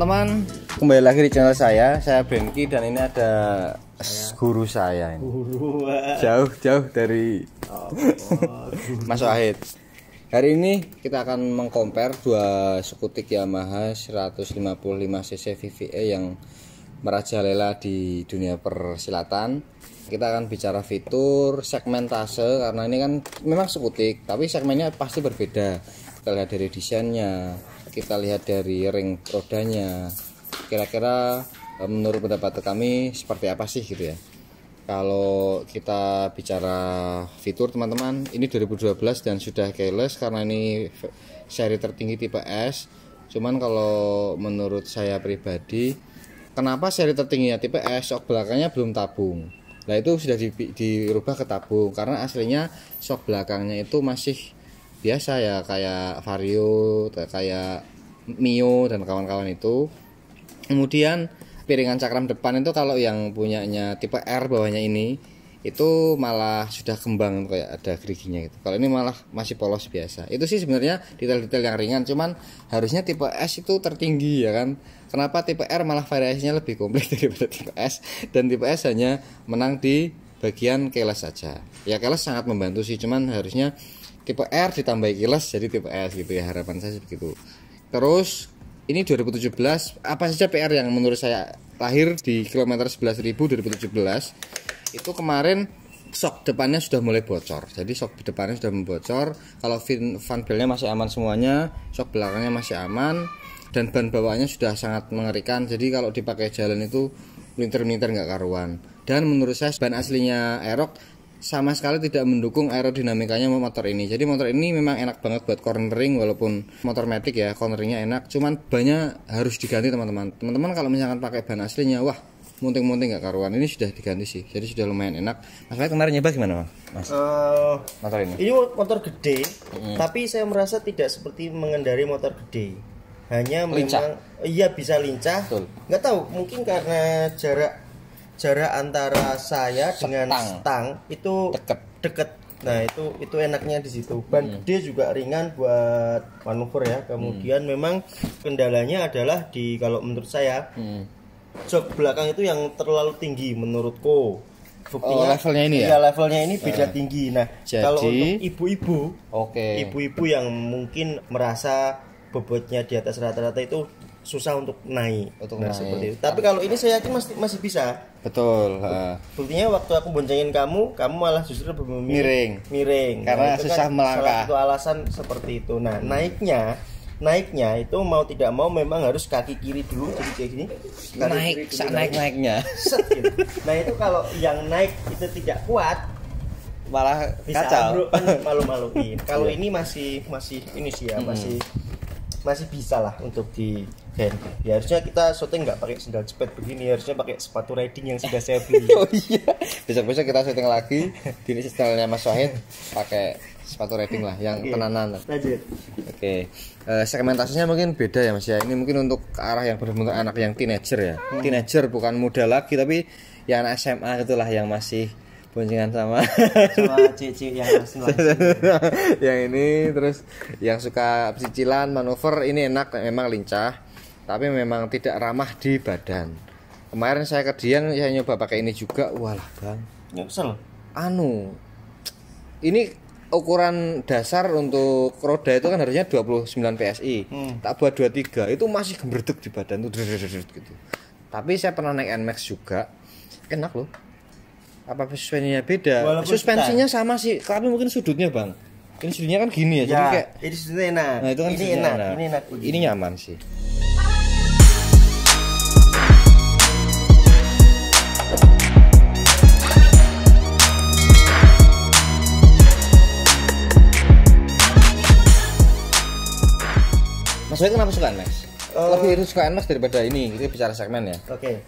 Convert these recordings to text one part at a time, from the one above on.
teman-teman, kembali lagi di channel saya Bengki dan ini ada guru saya ini. Jauh dari Mas Wahid. Hari ini kita akan mengcompare dua skutik Yamaha 155cc VVE yang merajalela di dunia persilatan. Kita akan bicara fitur, segmentase, karena ini kan memang skutik, tapi segmennya pasti berbeda. Kita lihat dari desainnya, kita lihat dari ring rodanya, kira-kira menurut pendapat kami seperti apa sih gitu ya. Kalau kita bicara fitur teman-teman, ini 2012 dan sudah keyless karena ini seri tertinggi tipe S. Cuman kalau menurut saya pribadi, kenapa seri tertingginya tipe S, shock belakangnya belum tabung. Nah itu sudah dirubah ke tabung karena aslinya shock belakangnya itu masih biasa ya, kayak Vario, kayak Mio dan kawan-kawan itu. Kemudian piringan cakram depan itu kalau yang punyanya tipe R bawahnya ini itu malah sudah kembang kayak ada geriginya gitu. Kalau ini malah masih polos biasa. Itu sih sebenarnya detail-detail yang ringan, cuman harusnya tipe S itu tertinggi ya kan. Kenapa tipe R malah variasinya lebih komplit daripada tipe S, dan tipe S hanya menang di bagian keyless saja. Ya keyless sangat membantu sih, cuman harusnya tipe R ditambahi keyless jadi tipe S gitu ya, harapan saya begitu. Terus ini 2017, apa saja PR yang menurut saya lahir di kilometer 11.000 2017. Itu kemarin shock depannya sudah mulai bocor. Jadi shock depannya sudah membocor. Kalau fan belnya masih aman semuanya, shock belakangnya masih aman, dan ban bawahnya sudah sangat mengerikan. Jadi kalau dipakai jalan itu melintir-melintir nggak karuan. Dan menurut saya ban aslinya Aerox sama sekali tidak mendukung aerodinamikanya motor ini. Jadi motor ini memang enak banget buat cornering, walaupun motor matic ya, corneringnya enak, cuman bannya harus diganti teman-teman. Teman-teman kalau misalkan pakai ban aslinya, wah munting-munting nggak karuan. Ini sudah diganti sih, jadi sudah lumayan enak. Mas kemarin nyoba gimana Mas? Motor ini motor gede, tapi saya merasa tidak seperti mengendarai motor gede. Hanya lincah. Memang iya bisa lincah. Nggak tahu, mungkin karena jarak antara saya dengan stang itu deket. Nah itu enaknya di situ. Ban gede juga ringan buat manuver ya. Kemudian memang kendalanya adalah kalau menurut saya jok belakang itu yang terlalu tinggi menurutku. Buktinya levelnya ini ya? Iya, levelnya ini beda tinggi. Nah kalau untuk ibu-ibu yang mungkin merasa bobotnya di atas rata-rata itu susah untuk naik. Seperti itu. Tapi kalau ini saya yakin masih bisa. Betul. Buktinya waktu aku boncengin kamu malah justru miring. Karena susah kan melangkah. Salah satu alasan seperti itu. Nah, naiknya itu mau tidak mau memang harus kaki kiri dulu, jadi kayak gini. Naiknya. Gitu. Nah, itu kalau yang naik itu tidak kuat malah bisa kacau. Kan malu-maluin. Kalau ini masih ini sih ya, masih bisa lah untuk di ganti. Ya harusnya kita syuting nggak pakai sandal jepit begini, harusnya pakai sepatu riding yang sudah saya beli. Oh iya. Besok-besok kita syuting lagi di channelnya Mas Wahid pakai sepatu riding lah yang tenanan. Lanjut. Oke. Segmentasinya mungkin beda ya Mas ya. Ini mungkin untuk ke arah yang benar-benar anak yang teenager ya. Teenager bukan muda lagi, tapi yang SMA itulah yang masih boncengan sama cici yang yang ini. Terus yang suka cicilan manuver, ini enak, memang lincah, tapi memang tidak ramah di badan. Kemarin saya ke Dieng, saya nyoba pakai ini juga, walah bang, nyesel. Ini ukuran dasar untuk roda itu kan harusnya 29 PSI, tak buat 23, itu masih gemberdek di badan tuh gitu. Tapi saya pernah naik NMAX juga, enak loh. Apa suspensinya beda? Walaupun suspensinya sama sih, tapi mungkin sudutnya bang. Ini sudutnya kan gini ya, jadi kayak ini sudutnya enak. Nah, itu kan ini enak. Ini nyaman sih. Mas Wahid kenapa suka NMAX? Lebih suka NMAX daripada ini. Kita bicara segmen ya. Oke.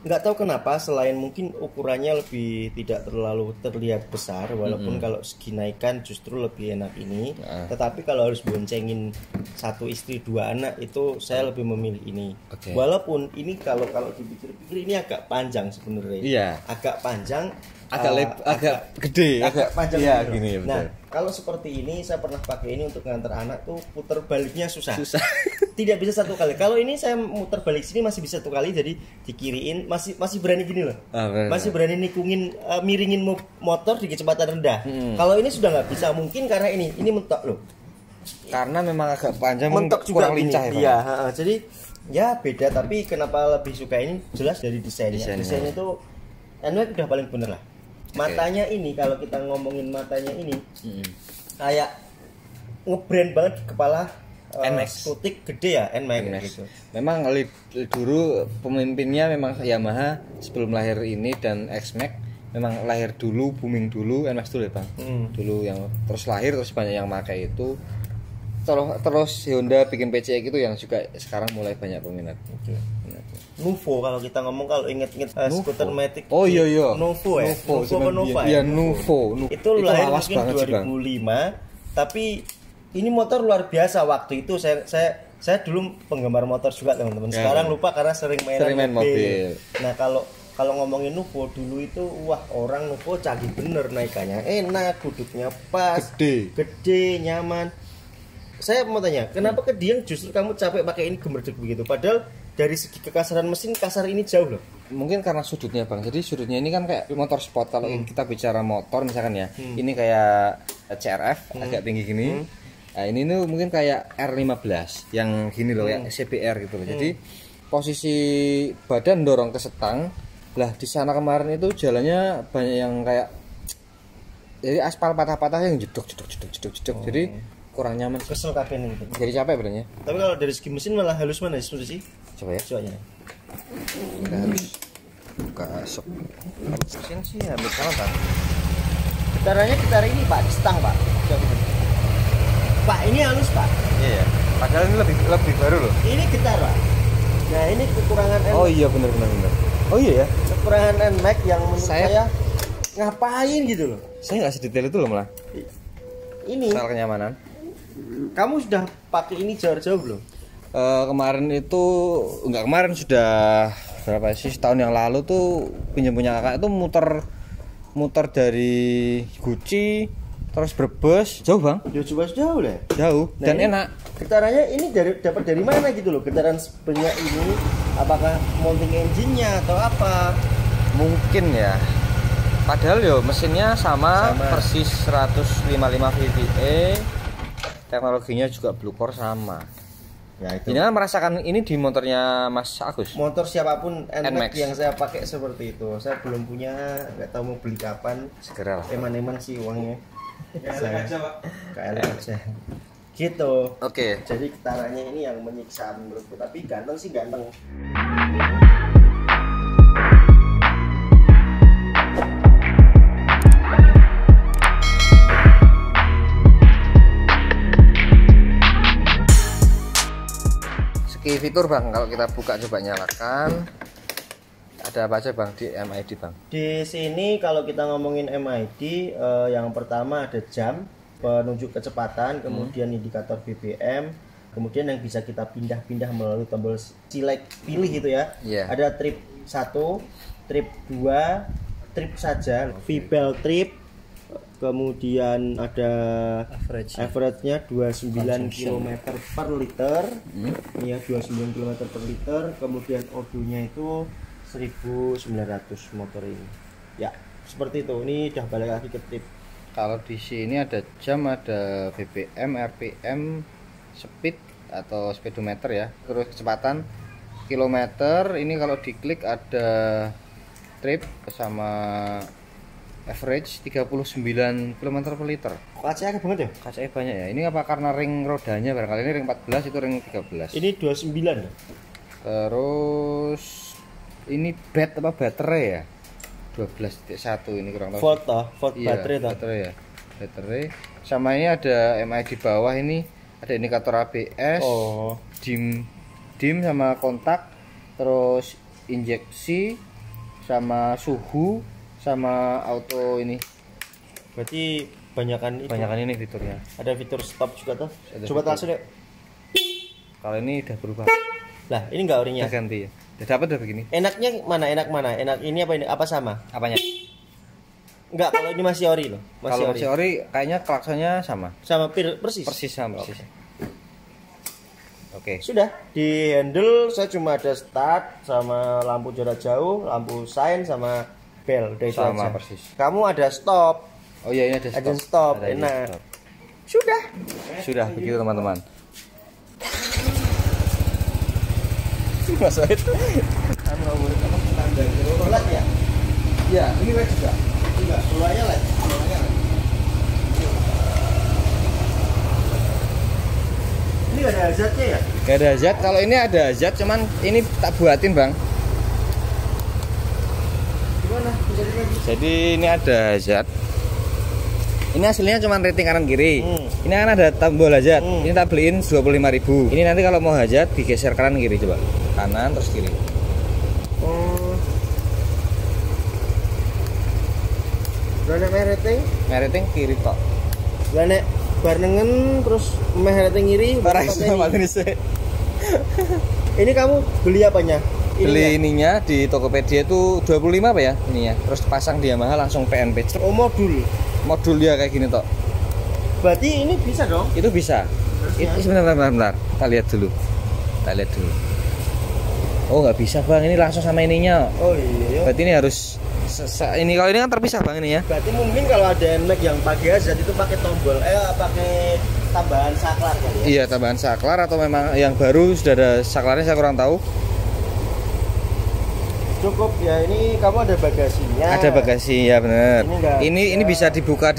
Nggak tahu kenapa, selain mungkin ukurannya lebih tidak terlalu terlihat besar, walaupun kalau segi naikan justru lebih enak ini. Tetapi kalau harus boncengin satu istri dua anak itu saya lebih memilih ini. Walaupun ini kalau dipikir-pikir ini agak panjang sebenarnya. Iya. Agak panjang, agak gede, agak panjang. Iya, gini ya, betul. Nah, kalau seperti ini saya pernah pakai ini untuk ngantar anak tuh puter baliknya susah. Tidak bisa satu kali. Kalau ini saya muter balik sini masih bisa satu kali, jadi dikiriin masih berani gini loh. Masih berani nikungin miringin motor di kecepatan rendah. Kalau ini sudah nggak bisa, mungkin karena ini mentok loh. Karena memang agak panjang, mentok juga kurang lincah ya. Iya, jadi ya beda, tapi kenapa lebih suka ini jelas dari desainnya. Desainnya itu NMAX udah paling bener lah. Matanya ini kalau kita ngomongin matanya ini kayak ngebrand banget di kepala. NMAX skutik gede ya NMAX gitu. Memang dulu pemimpinnya memang Yamaha sebelum lahir ini, dan X-Max memang lahir dulu, booming dulu, NMAX dulu ya Bang. Dulu yang terus lahir, terus banyak yang pakai itu. Terus Honda bikin PCX itu yang juga sekarang mulai banyak peminat. Nuvo kalau kita ngomong, kalau inget-inget skuter Matic. Oh iya. Nuvo ya. Nova ya. Nuvo. Itu lahir mungkin 2005, tapi ini motor luar biasa waktu itu. Saya dulu penggemar motor juga teman-teman. Sekarang lupa karena sering main mobil. Nah kalau ngomongin Nuvo dulu itu, wah orang Nuvo canggih bener, naikannya enak, duduknya pas, gede, nyaman. Saya mau tanya, kenapa ke Dieng justru kamu capek pakai ini gemerdek begitu? Padahal dari segi kekasaran mesin, kasar ini jauh loh. Mungkin karena sudutnya Bang. Jadi sudutnya ini kan kayak motor sport. Kalau kita bicara motor misalkan ya, ini kayak CRF agak tinggi gini. Nah, ini tuh mungkin kayak R15 yang gini loh, yang CBR gitu loh. Jadi posisi badan dorong ke setang. Lah di sana kemarin itu jalannya banyak yang kayak, jadi aspal patah-patah yang jeduk. Jadi kurang nyaman. Kesel kabin gitu. Jadi capek badannya. Tapi kalau dari segi mesin malah halus mana sih? Coba ya. Coba ya. Kita harus buka sok. Mesin sih hampir sama Bang. Getarannya ini Pak, di stang Pak. Pak, ini halus Pak. Iya. Padahal ini lebih baru loh. Ini getar Pak. Nah ini kekurangan NMAX. Oh iya benar. Oh iya ya. Kekurangan NMAX yang menurut saya ngapain gitu loh. Saya nggak sedetail itu loh malah. Ini. Soal kenyamanan. Kamu sudah pakai ini jauh-jauh belum? Kemarin itu enggak, kemarin sudah berapa sih, setahun yang lalu tuh punya kakak itu muter dari Guci terus Brebes, jauh Bang. Jauh lah. Jauh. Nah, dan ini, enak. Getarannya ini dapat dari mana gitu loh? Getaran sebanyak ini, apakah mounting engine-nya atau apa? Mungkin ya. Padahal yo mesinnya sama. Persis 155 VVA. Teknologinya juga Blue Core sama. Ya itu. Ini kan merasakan ini di motornya Mas Agus. Motor siapapun NMAX yang saya pakai seperti itu. Saya belum punya, nggak tahu mau beli kapan. Segera lah. Eman-eman sih uangnya. KLX aja Pak. KLX aja. Gitu. Oke. Jadi getarannya ini yang menyiksa menurutku. Tapi ganteng sih ganteng. Segi fitur Bang, kalau kita buka coba nyalakan, ada apa aja Bang di MID Bang? Di sini kalau kita ngomongin MID, yang pertama ada jam, penunjuk kecepatan, kemudian indikator BBM, kemudian yang bisa kita pindah-pindah melalui tombol select pilih itu ya. Ada trip 1, trip 2, trip saja, V-belt trip, kemudian ada average-nya 29 km per liter. Ya 29 km per liter. Kemudian odonya itu 1900 motor ini. Ya, seperti itu. Ini udah balik lagi ke trip. Kalau di sini ada jam, ada BBM, RPM, speed atau speedometer ya. Terus kecepatan, kilometer. Ini kalau diklik ada trip sama average 39 km per liter. KCE banget ya? KCE banyak ya. Ini apa karena ring rodanya barangkali ini ring 14 itu ring 13. Ini 29 ya? Terus ini baterai ya? 12.1 ini kurang tahu. Volt iya, baterai ya. Baterai. Sama ini ada MI di bawah, ini ada indikator ABS. Dim sama kontak, terus injeksi sama suhu sama auto ini. Berarti banyakan ini fiturnya. Ada fitur stop juga tuh. Coba langsung deh. Kalau ini udah berubah. Lah, ini enggak orinya. Udah ganti ya. Udah dapat udah begini. Enaknya mana? Enak ini apa ini? Apa sama? Apanya? Enggak, kalau ini masih ori loh. Kalau masih ori kayaknya klaksonnya sama. Sama persis. Persis sama persis. Oke. Sudah di handle saya cuma ada start sama lampu jarak jauh, lampu sign sama bel. Udah itu sama aja. persis. Kamu ada stop. Oh iya, ini ada stop. Ada stop. Ada Enak. stop. Sudah. Sudah begitu teman-teman. Mas Wahid. LED ya? Iya, ini LED juga. Enggak, keluarnya LED. Ini gak ada hazardnya ya? Gak ada hazard. Kalau ini ada hazard, cuman ini tak buatin bang. Gimana? Jadi ini ada hazard. Ini aslinya cuma rating kanan kiri. Ini kan ada tombol hazard. Ini tak beliin 25.000. Ini nanti kalau mau hazard digeser kanan kiri coba. Kanan terus kiri. Lanek meh rating? Rating kiri tok. Lanek barengan terus meh rating ngiri. Parah sama sih. Ini kamu beli apanya? Beli ininya di Tokopedia itu 25 apa ya ininya. Terus pasang dia mahal langsung PNP. Oh modul. Modul dia kayak gini tok. Berarti ini bisa dong? Itu bisa. Itu sebentar. Kita lihat dulu. Oh nggak bisa bang, ini langsung sama ininya. Oh iya. Berarti ini harus ini kalau ini kan terpisah bang ini ya. Berarti mungkin kalau ada NMAX yang pakai hazard itu pakai tombol, pakai tambahan saklar kali ya? Iya tambahan saklar atau memang yang baru sudah ada saklarnya saya kurang tahu. Cukup ya, ini kamu ada bagasinya. Ada bagasi ya benar. Ini bisa dibuka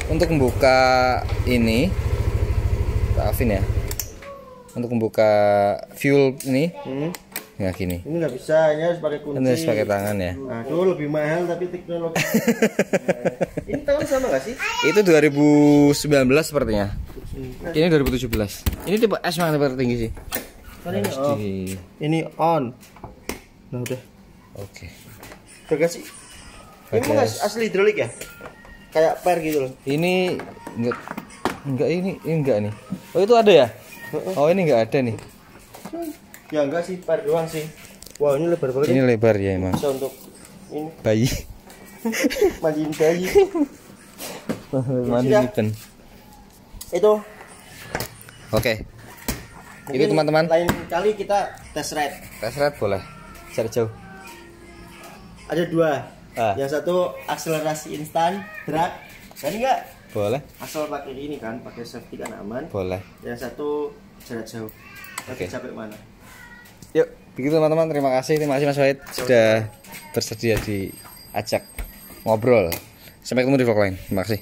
untuk membuka ini. Maafin ya. Untuk membuka fuel ini. Ya gini. Ini nggak bisa, ini harus pakai kunci. Ini harus pakai tangan ya. Aduh, lebih mahal tapi teknologi. Ini tahun sama nggak sih? Itu 2019 sepertinya. Ini 2017. Ini tipe S yang tertinggi sih. Ini off. Ini on. Nah udah. Oke. Bagasi. Ini emang asli hidrolik ya? Kayak per gitu loh. Ini enggak nih. Oh itu ada ya? Oh ini enggak ada nih. Ya enggak sih, per doang sih. Wah ini lebar banget. Ini lebar ya emang. Bisa untuk ini bayi. mandiin bayi. Mandi ikan. Itu. Oke. Mungkin itu teman-teman. Lain kali kita tes ride. Tes ride boleh. Jarak jauh. Ada dua. Yang satu akselerasi instan, drag. Kan enggak? Boleh. Asal pakai ini kan, pakai safety kan aman. Boleh. Yang satu jarak jauh. Oke. Capek mana? Yuk, begitu teman-teman. Terima kasih Mas Wahid sudah bersedia diajak ngobrol. Sampai ketemu di vlog lain. Terima kasih.